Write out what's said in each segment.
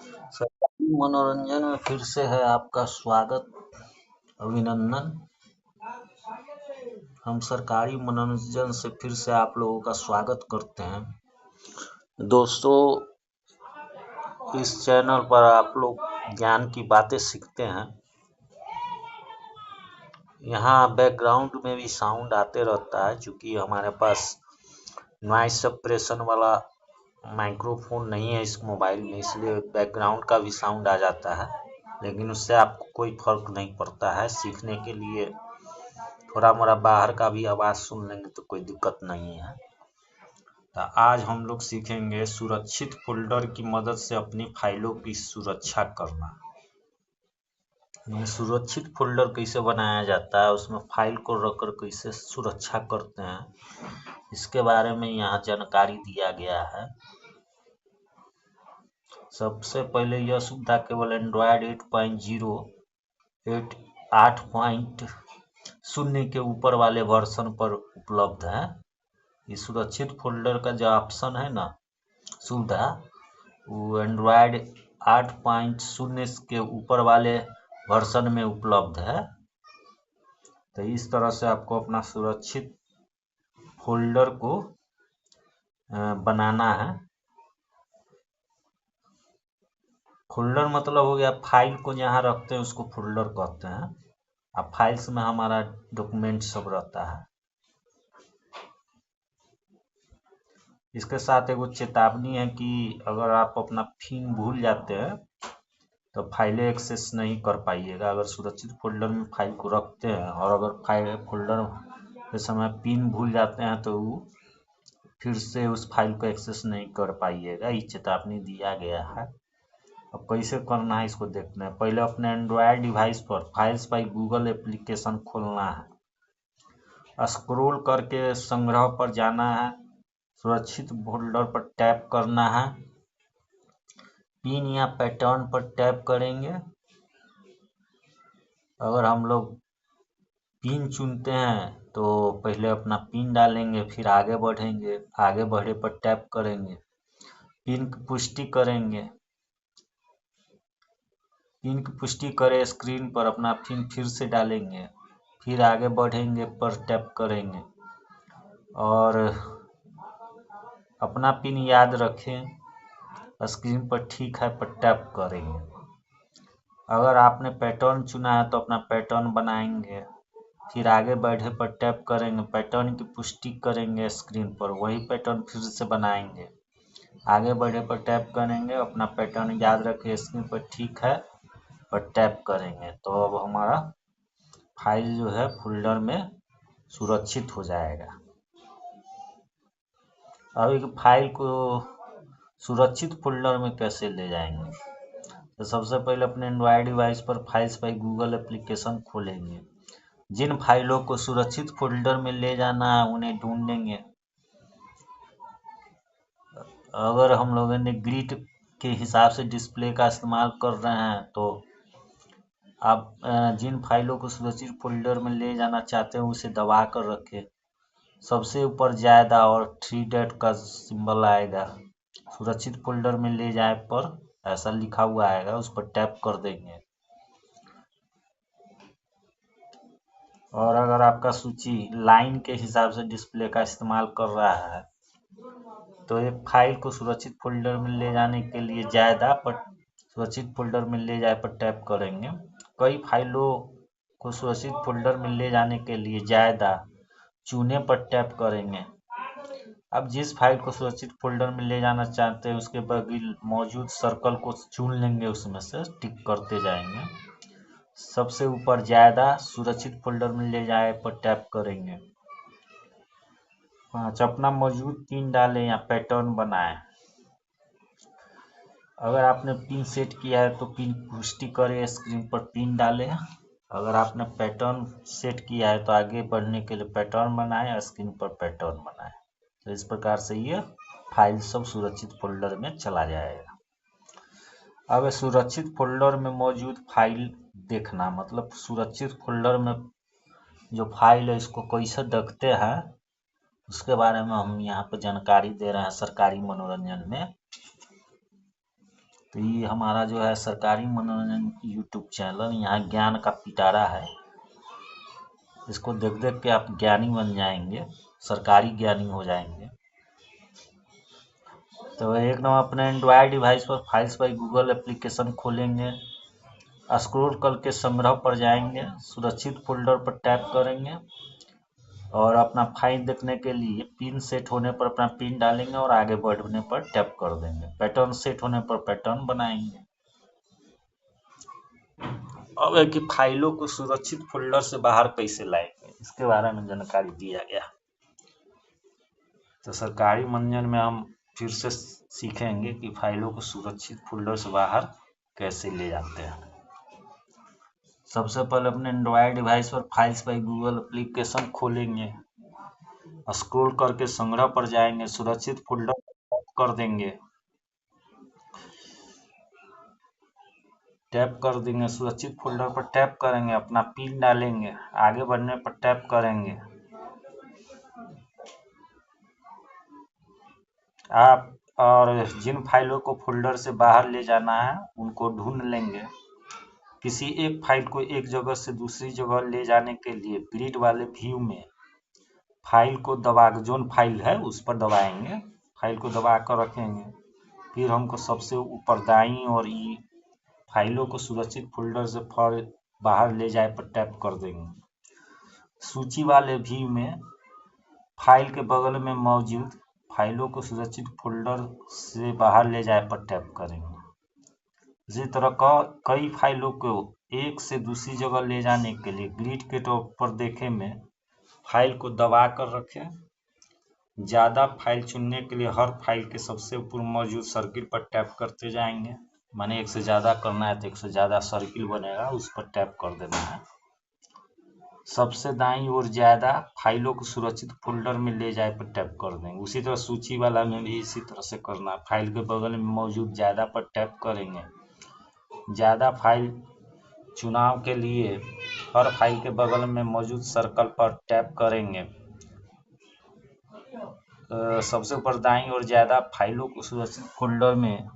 सरकारी मनोरंजन में फिर से है आपका स्वागत, अभिनंदन। हम सरकारी मनोरंजन से फिर से आप लोगों का स्वागत करते हैं। दोस्तों, इस चैनल पर आप लोग ज्ञान की बातें सीखते हैं। यहाँ बैकग्राउंड में भी साउंड आते रहता है, क्योंकि हमारे पास नॉइस सप्रेशन वाला माइक्रोफोन नहीं है इस मोबाइल में, इसलिए बैकग्राउंड का भी साउंड आ जाता है। लेकिन उससे आपको कोई फर्क नहीं पड़ता है। सीखने के लिए थोड़ा मोड़ा बाहर का भी आवाज़ सुन लेंगे तो कोई दिक्कत नहीं है। तो आज हम लोग सीखेंगे सुरक्षित फोल्डर की मदद से अपनी फाइलों की सुरक्षा करना। सुरक्षित फोल्डर कैसे बनाया जाता है, उसमें फाइल को रखकर कैसे सुरक्षा करते हैं, इसके बारे में यहाँ जानकारी दिया गया है। सबसे पहले यह सुविधा केवल एंड्रॉयड 8.0 के ऊपर वाले वर्जन पर उपलब्ध है। इस सुरक्षित फोल्डर का जो ऑप्शन है ना, सुविधा, वो एंड्रॉयड 8.0 के ऊपर वाले वर्जन में उपलब्ध है। तो इस तरह से आपको अपना सुरक्षित फोल्डर को बनाना है। फोल्डर मतलब हो गया फाइल को जहाँ रखते हैं उसको फोल्डर कहते हैं। अब फाइल्स में हमारा डॉक्यूमेंट सब रहता है। इसके साथ एक चेतावनी है कि अगर आप अपना पिन भूल जाते हैं तो फाइलें एक्सेस नहीं कर पाइएगा। अगर सुरक्षित फोल्डर में फाइल को रखते हैं और अगर फाइल फोल्डर के समय पिन भूल जाते हैं तो फिर से उस फाइल को एक्सेस नहीं कर पाइएगा। ये चेतावनी दिया गया है। अब कैसे करना है इसको देखते हैं। पहले अपने एंड्रॉयड डिवाइस पर फाइल्स बाय गूगल एप्लीकेशन खोलना है। स्क्रॉल करके संग्रह पर जाना है। सुरक्षित फोल्डर पर टैप करना है। पिन या पैटर्न पर टैप करेंगे। अगर हम लोग पिन चुनते हैं तो पहले अपना पिन डालेंगे, फिर आगे बढ़ेंगे। आगे बढ़े पर टैप करेंगे। पिन की पुष्टि करेंगे। पिन की पुष्टि करे स्क्रीन पर अपना पिन फिर से डालेंगे। फिर आगे बढ़ेंगे पर टैप करेंगे और अपना पिन याद रखें। स्क्रीन पर ठीक है पर टैप करेंगे। अगर आपने पैटर्न चुना है तो अपना पैटर्न बनाएंगे। फिर आगे बढ़े पर टैप करेंगे। पैटर्न की पुष्टि करेंगे स्क्रीन पर, वही पैटर्न फिर से बनाएंगे। आगे बढ़े पर टैप करेंगे। अपना पैटर्न याद रखें स्क्रीन पर ठीक है पर टैप करेंगे। तो अब हमारा फाइल जो है फोल्डर में सुरक्षित हो जाएगा। अब एक फाइल को सुरक्षित फोल्डर में कैसे ले जाएंगे, तो सबसे पहले अपने एंड्रॉयड डिवाइस पर फाइल्स बाय गूगल एप्लीकेशन खोलेंगे। जिन फाइलों को सुरक्षित फोल्डर में ले जाना है उन्हें ढूंढेंगे। अगर हम लोगों ने ग्रिड के हिसाब से डिस्प्ले का इस्तेमाल कर रहे हैं तो आप जिन फाइलों को सुरक्षित फोल्डर में ले जाना चाहते हैं उसे दबा कर रखें। सबसे ऊपर ज़्यादा और 3 डॉट का सिंबल आएगा। सुरक्षित फोल्डर में ले जाए पर ऐसा लिखा हुआ आएगा, उस पर टैप कर देंगे। और अगर आपका सूची लाइन के हिसाब से डिस्प्ले का इस्तेमाल कर रहा है तो एक फाइल को सुरक्षित फोल्डर में ले जाने के लिए ज़्यादा पर सुरक्षित फोल्डर में ले जाए पर टैप करेंगे। कई फाइलों को सुरक्षित फोल्डर में ले जाने के लिए ज़्यादा चुने पर टैप करेंगे। अब जिस फाइल को सुरक्षित फोल्डर में ले जाना चाहते हैं उसके बगल मौजूद सर्कल को चुन लेंगे, उसमें से टिक करते जाएंगे। सबसे ऊपर ज़्यादा सुरक्षित फोल्डर में ले जाए पर टैप करेंगे। 5 अपना मौजूद पिन डालें या पैटर्न बनाएं। अगर आपने पिन सेट किया है तो पिन पुष्टि करें, स्क्रीन पर पिन डालें। अगर आपने पैटर्न सेट किया है तो आगे बढ़ने के लिए पैटर्न बनाएं, स्क्रीन पर पैटर्न बनाएं। तो इस प्रकार से ये फाइल सब सुरक्षित फोल्डर में चला जाएगा। अब सुरक्षित फोल्डर में मौजूद फाइल देखना, मतलब सुरक्षित फोल्डर में जो फाइल है इसको कैसे देखते हैं उसके बारे में हम यहाँ पर जानकारी दे रहे हैं सरकारी मनोरंजन में। तो ये हमारा जो है सरकारी मनोरंजन यूट्यूब चैनल, यहाँ ज्ञान का पिटारा है। इसको देख देख के आप ज्ञानी बन जाएंगे, सरकारी ज्ञानी हो जाएंगे। तो एक नंबर अपने एंड्रॉयड डिवाइस पर फाइल्स बाय गूगल एप्लीकेशन खोलेंगे, स्क्रॉल करके संग्रह पर जाएंगे, सुरक्षित फोल्डर पर टैप करेंगे और अपना फाइल देखने के लिए पिन सेट होने पर अपना पिन डालेंगे और आगे बढ़ने पर टैप कर देंगे। पैटर्न सेट होने पर पैटर्न बनाएंगे। अब है कि फाइलों को सुरक्षित फोल्डर से बाहर कैसे लाएंगे, इसके बारे में जानकारी दिया गया। तो सरकारी मनोरंजन में हम फिर से सीखेंगे कि फाइलों को सुरक्षित फोल्डर से बाहर कैसे ले जाते हैं। सबसे पहले अपने एंड्रॉयड डिवाइस पर फाइल्स बाय गूगल एप्लीकेशन खोलेंगे, स्क्रॉल करके संग्रह पर जाएंगे, सुरक्षित फोल्डर टैप कर देंगे, सुरक्षित फोल्डर पर टैप करेंगे, अपना पिन डालेंगे, आगे बढ़ने पर टैप करेंगे। आप और जिन फाइलों को फोल्डर से बाहर ले जाना है उनको ढूंढ लेंगे। किसी एक फाइल को एक जगह से दूसरी जगह ले जाने के लिए ग्रिड वाले व्यू में फाइल को दबा, जोन फाइल है उस पर दबाएंगे, फाइल को दबा कर रखेंगे। फिर हमको सबसे ऊपर दाईं ओर फाइलों को सुरक्षित फोल्डर से बाहर ले जाए पर टैप कर देंगे। सूची वाले व्यू में फाइल के बगल में मौजूद फाइलों को सुरक्षित फोल्डर से बाहर ले जाए पर टैप करेंगे। इसी तरह कई फाइलों को एक से दूसरी जगह ले जाने के लिए ग्रिड के टॉप पर देखे में फाइल को दबा कर रखें। ज़्यादा फाइल चुनने के लिए हर फाइल के सबसे ऊपर मौजूद सर्किल पर टैप करते जाएंगे। माने एक से ज़्यादा करना है तो एक से ज़्यादा सर्किल बनेगा, उस पर टैप कर देना है। सबसे दाईं ओर ज़्यादा फाइलों को सुरक्षित फोल्डर में ले जाए पर टैप कर देंगे। उसी तरह सूची वाला में भी इसी तरह से करना है। फाइल के बगल में मौजूद ज़्यादा पर टैप करेंगे। ज़्यादा फाइल चुनाव के लिए हर फाइल के बगल में मौजूद सर्कल पर टैप करेंगे। सबसे ऊपर दाईं ओर ज़्यादा फाइलों को सुरक्षित फोल्डर में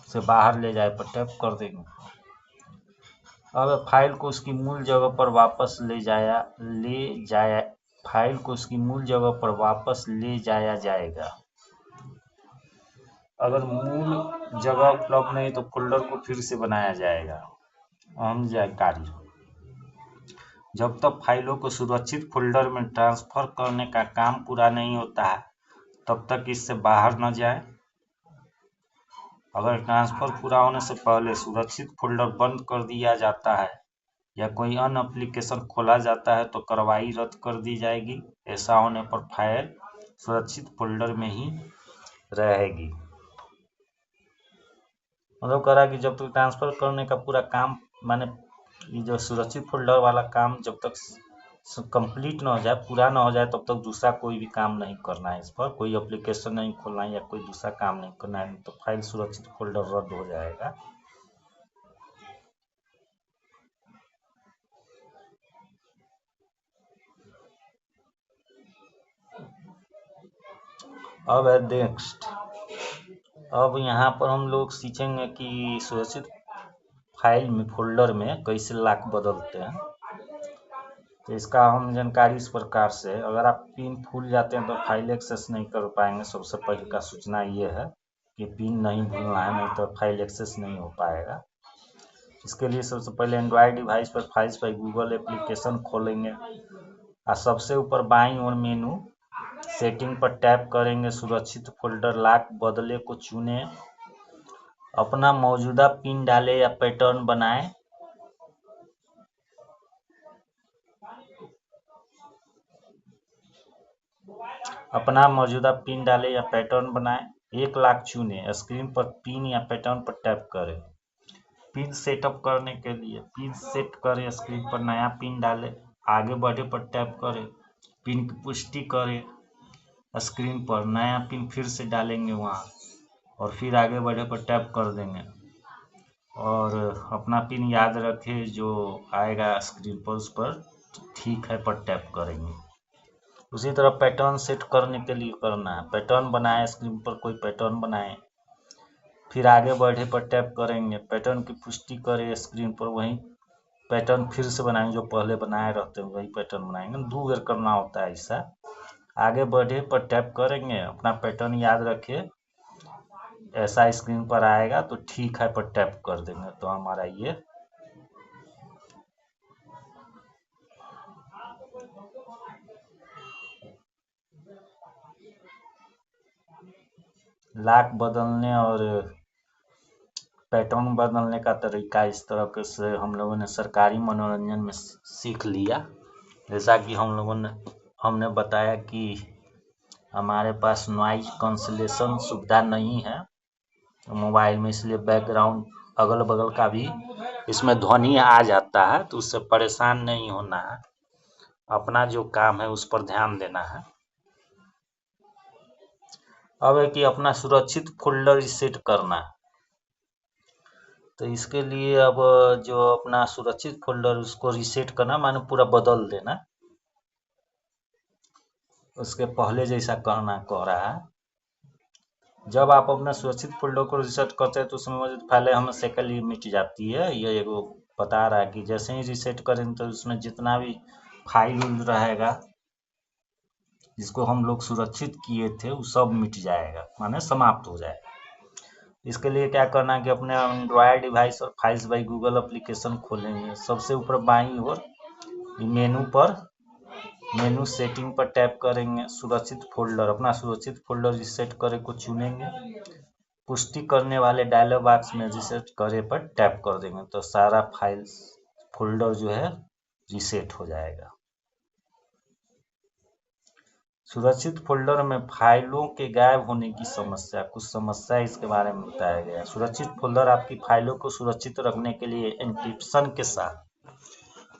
से बाहर ले जाए पर टैप कर देंगे। अब फाइल को उसकी मूल जगह पर वापस ले जाया फाइल को उसकी मूल जगह पर वापस ले जाया जाएगा। अगर मूल जगह उपलब्ध नहीं तो फोल्डर को फिर से बनाया जाएगा। अहम जानकारी, जब तक फाइलों को सुरक्षित फोल्डर में ट्रांसफर करने का काम पूरा नहीं होता है तब तक इससे बाहर न जाए। अगर ट्रांसफर पूरा होने से पहले सुरक्षित फोल्डर बंद कर दिया जाता है या कोई अन्य एप्लीकेशन खोला जाता है तो कार्रवाई रद्द कर दी जाएगी। ऐसा होने पर फाइल सुरक्षित फोल्डर में ही रहेगी। मतलब कह रहा है कि जब तक ट्रांसफर करने का पूरा काम, माने ये जो सुरक्षित फोल्डर वाला काम जब तक कंप्लीट ना हो जाए, पूरा ना हो जाए, तब तक दूसरा कोई भी काम नहीं करना है। इस पर कोई एप्लीकेशन नहीं खोलना है या कोई दूसरा काम नहीं करना है, तो फाइल सुरक्षित फोल्डर रद्द हो जाएगा। अब है नेक्स्ट। अब यहाँ पर हम लोग सीखेंगे कि सुरक्षित फाइल में फोल्डर में कैसे लॉक बदलते हैं। तो इसका हम जानकारी इस प्रकार से, अगर आप पिन भूल जाते हैं तो फाइल एक्सेस नहीं कर पाएंगे। सबसे पहले का सूचना ये है कि पिन नहीं भूलना है, नहीं तो फाइल एक्सेस नहीं हो पाएगा। इसके लिए सबसे पहले एंड्रॉयड डिवाइस पर फाइल्स बाय गूगल एप्लीकेशन खोलेंगे और सबसे ऊपर बाईं ओर मेनू सेटिंग पर टैप करेंगे। सुरक्षित फोल्डर लॉक बदले को चुनें, अपना मौजूदा पिन डालें या पैटर्न बनाएं। अपना मौजूदा पिन डालें या पैटर्न बनाएं। एक लॉक चुनें, स्क्रीन पर पिन या पैटर्न पर टैप करें। पिन सेटअप करने के लिए पिन सेट करें, स्क्रीन पर नया पिन डालें, आगे बढ़े पर टैप करें। पिन की पुष्टि करें, स्क्रीन पर नया पिन फिर से डालेंगे वहाँ और फिर आगे बढ़े पर टैप कर देंगे और अपना पिन याद रखें जो आएगा स्क्रीन पर, उस पर ठीक है पर टैप करेंगे। उसी तरह पैटर्न सेट करने के लिए करना है, पैटर्न बनाएं, स्क्रीन पर कोई पैटर्न बनाएं। फिर आगे बढ़े पर टैप करेंगे, पैटर्न की पुष्टि करें स्क्रीन पर, वही पैटर्न फिर से बनाएंगे जो पहले बनाए रहते हैं वही पैटर्न बनाएंगे, 2 बार करना होता है ऐसा। आगे बढ़े पर टैप करेंगे, अपना पैटर्न याद रखिए, ऐसा स्क्रीन पर आएगा तो ठीक है पर टैप कर देंगे तो हमारा ये लॉक बदलने और पैटर्न बदलने का तरीका इस तरह से हम लोगों ने सरकारी मनोरंजन में सीख लिया। जैसा कि हमने बताया कि हमारे पास नॉइज कैंसलेशन सुविधा नहीं है मोबाइल में, इसलिए बैकग्राउंड अगल बगल का भी इसमें ध्वनि आ जाता है, तो उससे परेशान नहीं होना है, अपना जो काम है उस पर ध्यान देना है। अब है कि अपना सुरक्षित फोल्डर रीसेट करना है, तो इसके लिए अब जो अपना सुरक्षित फोल्डर उसको रीसेट करना माने पूरा बदल देना, उसके पहले जैसा करना कह रहा है। जब आप अपना सुरक्षित फोल्डर को रीसेट करते हैं तो उसमें मौजूद फाइलें हमेशा के लिए मिट जाती है, ये एगो बता रहा है कि जैसे ही रीसेट करेंगे तो उसमें जितना भी फाइल रहेगा जिसको हम लोग सुरक्षित किए थे वो सब मिट जाएगा, माने समाप्त हो जाएगा। इसके लिए क्या करना है कि अपने एंड्रॉयड डिवाइस और फाइल्स बाई गूगल एप्लीकेशन खोलेंगे, सबसे ऊपर बाईं ओर मेनू सेटिंग पर टैप करेंगे, सुरक्षित फोल्डर, अपना सुरक्षित फोल्डर रीसेट करे को चुनेंगे, पुष्टि करने वाले डायलॉग बॉक्स में रीसेट करे पर टैप कर देंगे तो सारा फाइल्स फोल्डर जो है रीसेट हो जाएगा। सुरक्षित फोल्डर में फाइलों के गायब होने की समस्या, कुछ समस्या इसके बारे में बताया गया है। सुरक्षित फोल्डर आपकी फाइलों को सुरक्षित रखने के लिए एन्क्रिप्शन के साथ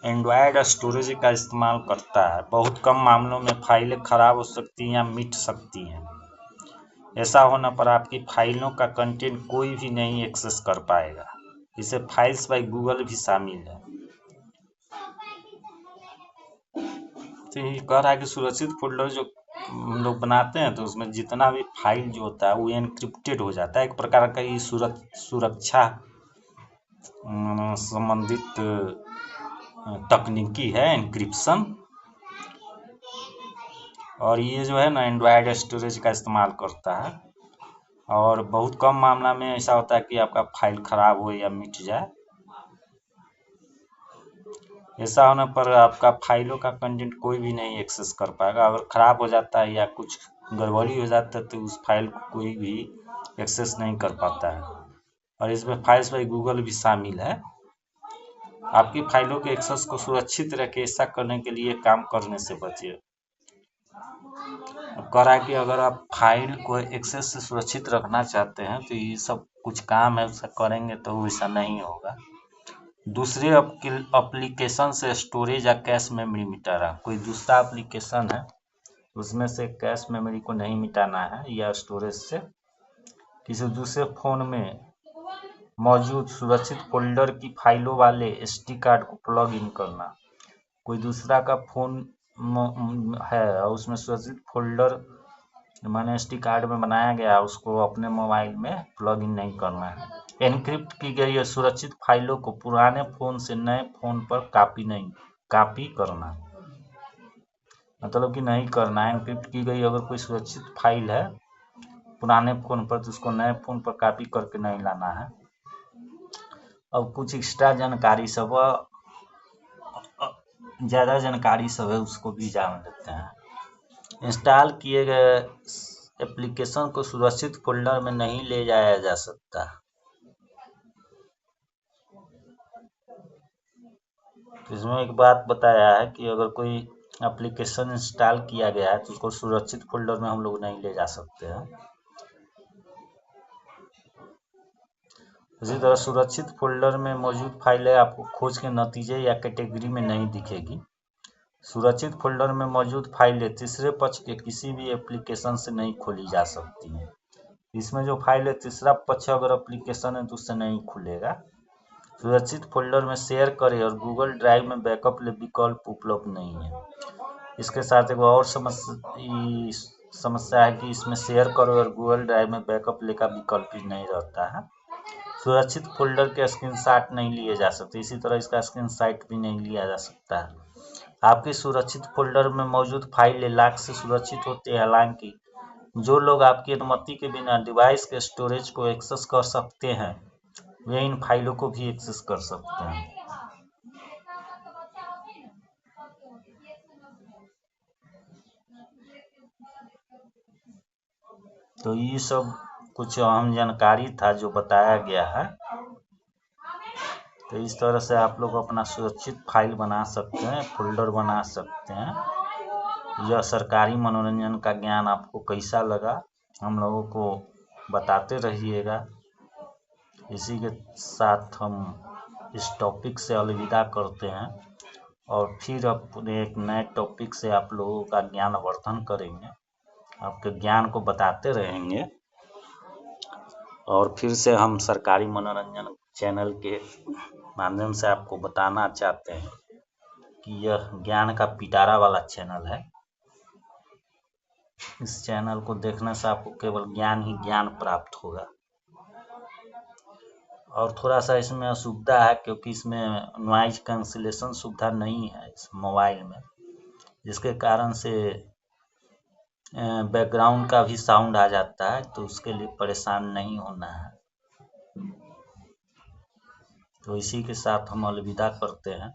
एंड्रॉयड स्टोरेज का इस्तेमाल करता है। बहुत कम मामलों में फाइलें खराब हो सकती हैं या मिट सकती हैं। ऐसा होने पर आपकी फाइलों का कंटेंट कोई भी नहीं एक्सेस कर पाएगा। इसे फाइल्स बाय गूगल भी शामिल है। तो ये कह रहा है कि सुरक्षित फोल्डर जो हम लोग बनाते हैं तो उसमें जितना भी फाइल जो होता है वो एनक्रिप्टेड हो जाता है, एक प्रकार का ये सुरक्षा संबंधित तकनीकी है एनक्रिप्शन, और ये जो है ना एंड्रॉयड स्टोरेज का इस्तेमाल करता है, और बहुत कम मामला में ऐसा होता है कि आपका फाइल खराब हो या मिट जाए। ऐसा होने पर आपका फाइलों का कंटेंट कोई भी नहीं एक्सेस कर पाएगा। अगर खराब हो जाता है या कुछ गड़बड़ी हो जाता है तो उस फाइल को कोई भी एक्सेस नहीं कर पाता है, और इसमें फाइल्स बाय गूगल भी शामिल है। आपकी फाइलों के एक्सेस को सुरक्षित रखें, ऐसा करने के लिए काम करने से बचिए। कह रहा है कि अगर आप फाइल को एक्सेस से सुरक्षित रखना चाहते हैं तो ये सब कुछ काम है उसका करेंगे तो वैसा नहीं होगा। दूसरे एप्लीकेशन से स्टोरेज या कैश मेमोरी मिटाना, कोई दूसरा एप्लीकेशन है उसमें से कैश मेमोरी को नहीं मिटाना है, या स्टोरेज से किसी दूसरे फ़ोन में मौजूद सुरक्षित फोल्डर की फाइलों वाले एसडी कार्ड को प्लग इन करना। कोई दूसरा का फ़ोन है और उसमें सुरक्षित फोल्डर माने एसडी कार्ड में बनाया गया, उसको अपने मोबाइल में प्लग इन नहीं करना है। एनक्रिप्ट की गई सुरक्षित फाइलों को पुराने फ़ोन से नए फ़ोन पर कॉपी करना, मतलब कि नहीं करना है। एनक्रिप्ट की गई अगर कोई सुरक्षित फाइल है पुराने फ़ोन पर तो उसको नए फ़ोन पर कॉपी करके नहीं लाना है। अब कुछ एक्स्ट्रा जानकारी सब, ज़्यादा जानकारी सब है उसको भी जान लेते हैं। इंस्टॉल किए गए एप्लीकेशन को सुरक्षित फोल्डर में नहीं ले जाया जा सकता। इसमें एक बात बताया है कि अगर कोई एप्लीकेशन इंस्टॉल किया गया है तो उसको सुरक्षित फोल्डर में हम लोग नहीं ले जा सकते हैं। इसी तरह सुरक्षित फोल्डर में मौजूद फाइलें आपको खोज के नतीजे या कैटेगरी में नहीं दिखेगी। सुरक्षित फोल्डर में मौजूद फाइलें तीसरे पक्ष के किसी भी एप्लीकेशन से नहीं खोली जा सकती हैं। इसमें जो फाइल है तीसरा पक्ष अगर एप्लीकेशन है तो उससे नहीं खुलेगा। सुरक्षित फोल्डर में शेयर करें और गूगल ड्राइव में बैकअप विकल्प उपलब्ध नहीं है। इसके साथ एक और समस्या समस्या है कि इसमें शेयर करो और गूगल ड्राइव में बैकअप लेने का विकल्प ही नहीं रहता है। सुरक्षित फोल्डर के स्क्रीनशॉट नहीं लिए जा सकते, इसी तरह इसका स्क्रीनशॉट भी नहीं लिया जा सकता है। आपके सुरक्षित फोल्डर में मौजूद फाइलें लॉक से सुरक्षित होती है, हालांकि जो लोग आपकी अनुमति के बिना डिवाइस के स्टोरेज को एक्सेस कर सकते हैं वे इन फाइलों को भी एक्सेस कर सकते हैं। तो ये सब कुछ अहम जानकारी था जो बताया गया है। तो इस तरह से आप लोग अपना सुरक्षित फाइल बना सकते हैं, फोल्डर बना सकते हैं। यह सरकारी मनोरंजन का ज्ञान आपको कैसा लगा हम लोगों को बताते रहिएगा। इसी के साथ हम इस टॉपिक से अलविदा करते हैं और फिर अपने एक नए टॉपिक से आप लोगों का ज्ञानवर्धन करेंगे, आपके ज्ञान को बताते रहेंगे। और फिर से हम सरकारी मनोरंजन चैनल के माध्यम से आपको बताना चाहते हैं कि यह ज्ञान का पिटारा वाला चैनल है। इस चैनल को देखने से आपको केवल ज्ञान ही ज्ञान प्राप्त होगा। और थोड़ा सा इसमें असुविधा है क्योंकि इसमें नॉइज कैंसिलेशन सुविधा नहीं है इस मोबाइल में, जिसके कारण से बैकग्राउंड का भी साउंड आ जाता है, तो उसके लिए परेशान नहीं होना है। तो इसी के साथ हम अलविदा करते हैं।